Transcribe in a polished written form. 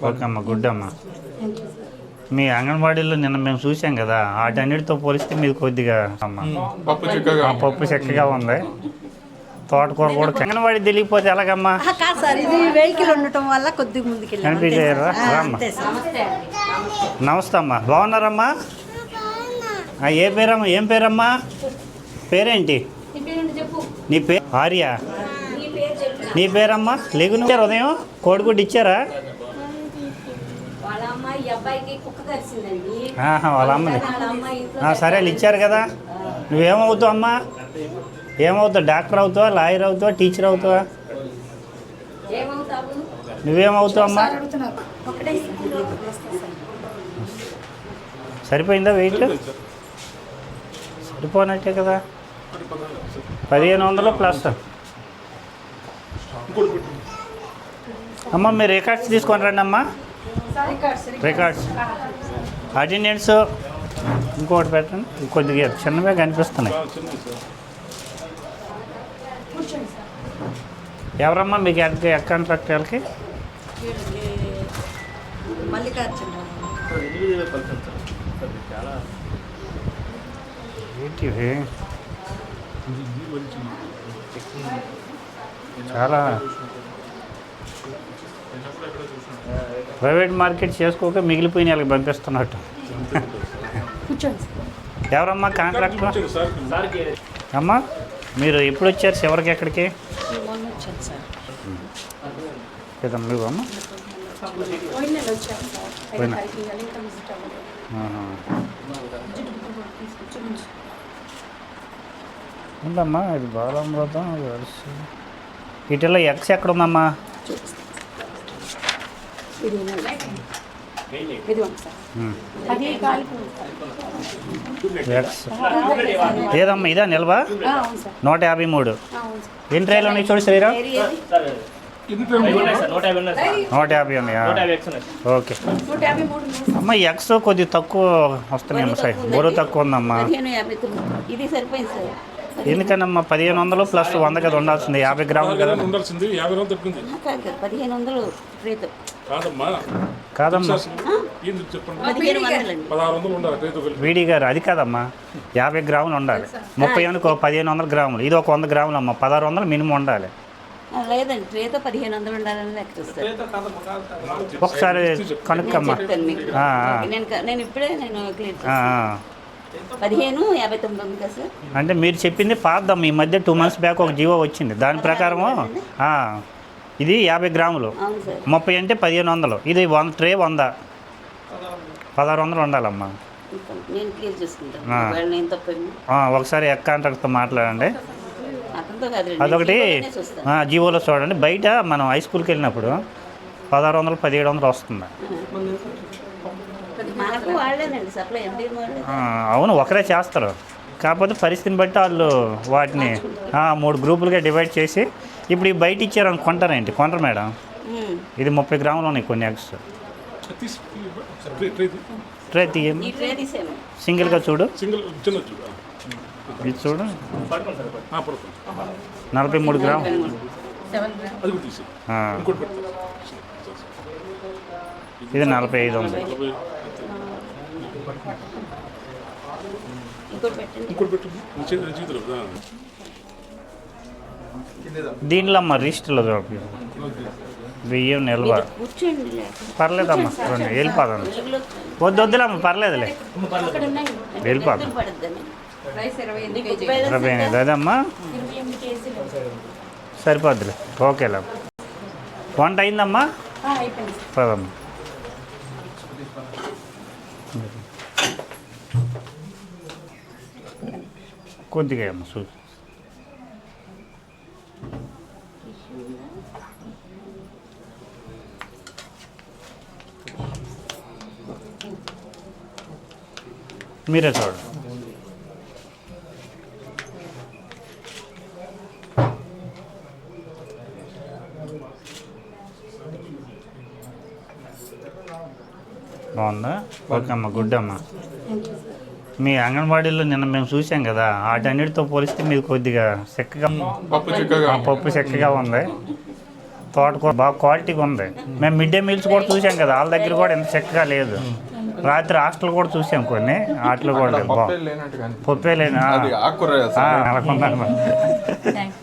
Okay అమ్మ, good అమ్మ. మీ అంగన్వాడీలో నిన్న మేము చూసాం కదా, వాటన్నిటితో పోలిస్తే మీరు కొద్దిగా అమ్మ పప్పు చెక్కగా ఉంది. తోటకూర కూడా అంగన్వాడీ తెలియకపోతే ఎలాగమ్మా? కాదు సార్, ఇది వెహికల్ ఉండటం వల్ల కొద్దిగా ముందుకు కనిపించారా? నమస్తే అమ్మా, బాగున్నారమ్మా? ఏ పేరమ్మా? ఏం పేరమ్మా? పేరేంటి నీ పేరు? ఆర్య. నీ పేరమ్మా? లేకుని ఉదయం కోడిగుడ్డు ఇచ్చారా? వాళ్ళ అమ్మని సరే ఇచ్చారు కదా. నువ్వేమవుతావు అమ్మా? ఏమవుతావు? డాక్టర్ అవుతావా, లాయర్ అవుతావా, టీచర్ అవుతావా? నువ్వేమవుతావు అమ్మా? సరిపోయిందా వెయిట్? సరిపోనట్టే కదా. 1500 ప్లస్. అమ్మ మీరు రికార్డ్స్ తీసుకొని రండి అమ్మా. రికార్డ్స్, అటెండెన్స్ ఇంకోటి పెట్టండి. కొద్దిగా చిన్నగా కనిపిస్తున్నాయి. ఎవరమ్మా మీకు కాంట్రాక్ట్ వాళ్ళకి? ఏంటివి చాలా ప్రైవేట్ మార్కెట్ చేసుకోక మిగిలిపోయిన వాళ్ళకి పంపిస్తున్నట్టు. ఎవరమ్మా కాంట్రాక్ట్ అమ్మా? మీరు ఎప్పుడు వచ్చారు చివరికి ఎక్కడికి? నువ్వు అమ్మా ఉందమ్మా, ఇది బాలామృతం. వీటిలో ఎక్స్ ఎక్కడ ఉందమ్మా? ఏదమ్మా ఇదా నిల్వ? 153. ఎన్ని ట్రైలు ఉన్నాయి చూడు శ్రీరామ్? 150 ఉన్నాయా? ఓకే అమ్మ. ఎక్స్ కొద్దిగా తక్కువ వస్తున్నాయమ్మ. సార్ బరువు తక్కువ ఉందమ్మా. ఎందుకనమ్మా? 1500 ప్లస్ 100 కదా ఉండాల్సింది. 50 గ్రాములు కదా ఉండాల్సింది. 1500 కాదమ్మా వీడి గారు, అది కాదమ్మా. 50 గ్రాములు ఉండాలి. 30 అనుకో 1500 గ్రాములు. ఇది ఒక 100 గ్రాములు అమ్మ. 1600 మినిమం ఉండాలి. లేదండి, ట్రేతో 1500 ఉండాలని లెక్క చూస్తారు. ఒకసారి కనుక్కమ్మా. నేను ఇప్పుడే క్లియర్ 1559 ఉంది కదా సార్. అంటే మీరు చెప్పింది పాతదమ్మ. ఈ మధ్య 2 months బ్యాక్ ఒక జీవో వచ్చింది. దాని ప్రకారము ఇది 50 గ్రాములు. 30 అంటే 1500. ఇది 1 ట్రే 100. 1600 ఉండాలమ్మా. ఒకసారి కాంట్రాక్ట్తో మాట్లాడండి. అదొకటి జీవోలో చూడండి. బయట మనం హై స్కూల్కి వెళ్ళినప్పుడు 1600 1700 వస్తుంది. అవును, ఒకరే చేస్తారు. కాకపోతే పరిస్థితిని బట్టి వాళ్ళు వాటిని 3 గ్రూపులుగా డివైడ్ చేసి ఇప్పుడు ఈ బయట ఇచ్చారు కొంటారేంటి? కొంటారు మేడం. ఇది 30 గ్రాములు ఉన్నాయి కొన్ని ఎగ్స్. ట్రే తీయండి. సింగిల్గా చూడు. ఇది చూడు 43 గ్రాములు. ఇది 45 ఉంది. దీనిలో అమ్మ రిజిస్టర్లో చూపి బియ్యం నిల్వ. పర్లేదమ్మా, వెళ్ళిపోదాం. వద్దులమ్మ, పర్లేదులే, వెళ్ళిపోదాం. 28 అదమ్మా, సరిపోద్దులే. ఓకేలే. వంట అయిందమ్మా? పదమ్మా. కొద్దిగా అమ్మ చూసి మీరే చూడండి. బాగుందా? ఓకే అమ్మ, గుడ్ అమ్మ. మీ అంగన్వాడీలో నిన్న మేము చూసాం కదా, వాటన్నిటితో పోలిస్తే మీరు కొద్దిగా పప్పు చెక్కగా ఉంది. తోటకూర బాగా క్వాలిటీగా ఉంది. మేము మిడ్ డే మీల్స్ కూడా చూసాం కదా, వాళ్ళ దగ్గర కూడా ఇంత చక్కగా లేదు. రాత్రి హాస్టల్ కూడా చూసాం కొన్ని, వాటిలో కూడా లేదు. పప్పే లేనట్టు కానీ పప్పే లేని అది ఆకుకూర నెలకొందా. థ్యాంక్